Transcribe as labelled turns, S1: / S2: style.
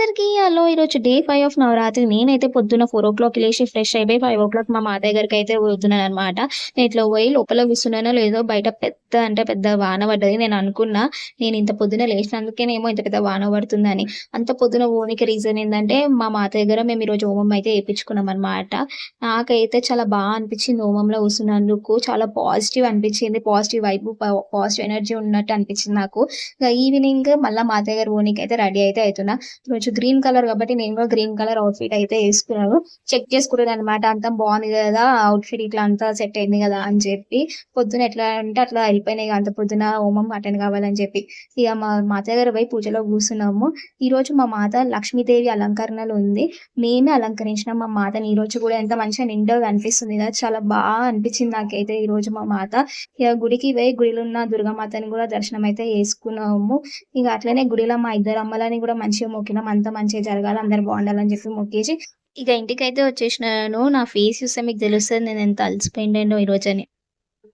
S1: అందరికీ హలో! ఈరోజు day 5 of Navratri. నేనైతే పొద్దున్న 4:00 లేసి ఫ్రెష్ అయిపోయి 5:00 మా మాతయ్య గారికైతే పోతున్నాననమాట. నేను ఇట్లా పోయి లోపల కూర్చున్నానో లేదో బయట పెద్ద అంటే పెద్ద వాన పడ్డది. నేను అనుకున్నా నేను ఇంత పొద్దున లేసినందుకేనేమో ఇంత పెద్ద వాన పడుతుందని. అంత పొద్దున పోనీకి రీజన్ ఏందంటే మా మాతయ్య దగ్గర మేము ఈరోజు హోమం అయితే ఏపిచ్చుకున్నామనమాట. నాకైతే చాలా అనిపిచ్చింది హోమంలో కూసున్నందుకు. చాలా పాజిటివ్ అనిపిచ్చింది. పాజిటివ్ వైబ్, పాజిటివ్ ఎనర్జీ ఉన్నట్టు అనిపిచ్చింది నాకు. ఇగ ఈవినింగ్ మళ్ళా మా అత్తయ్య గారి పోనీకైతే రెడీ అయితే అయితున్నా. కొంచెం గ్రీన్ కలర్ కాబట్టి నేను కూడా గ్రీన్ కలర్ అవుట్‌ఫిట్ అయితే ఏసుకున్నాను. చెక్ చేసుకున్నాననమాట. అంతా బావుంది గదా! అవుట్‌ఫిట్ ఇట్లా అంతా సెట్ అయింది గదా! అని చెప్పి. పొద్దున ఎట్లా అంటే అట్లా ఎళ్ళిపోయినాయి అంత పొద్దున హోమం అటెండ్ కావాలని చెప్పి. ఇగ మా అత్తయ్య గారు పోయి పూజలో కూసున్నాము. ఈరోజు మా మాత లక్ష్మీదేవి అలంకరణలో ఉంది. మేమే అలంకరించినాం మా మాతని. ఈరోజు కూడా ఎంత మంచిగా నిండుగా కనిపిస్తుంది కదా! చాలా అనిపించింది నాకైతే ఈరోజు మా మాత. ఇగ గుడికి పోయి గుడిలో ఉన్న దుర్గామాతని కూడా దర్శనం అయితే చేసుకున్నాము. ఇగ అట్లనే గుడిలో మా ఇద్దరు అమ్మలని గూడా మంచిగా మొక్కినాం. అంతా మంచిగా జరగాలి, అందరూ బావుండాలని జెప్పి మొక్కేసి, ఇక ఇంటికైతే వచ్చేసినాను. నా ఫేస్ చూస్తే మీకు తెలుస్తది నేనెంత అలసిపోయిండేనో ఈరోజని.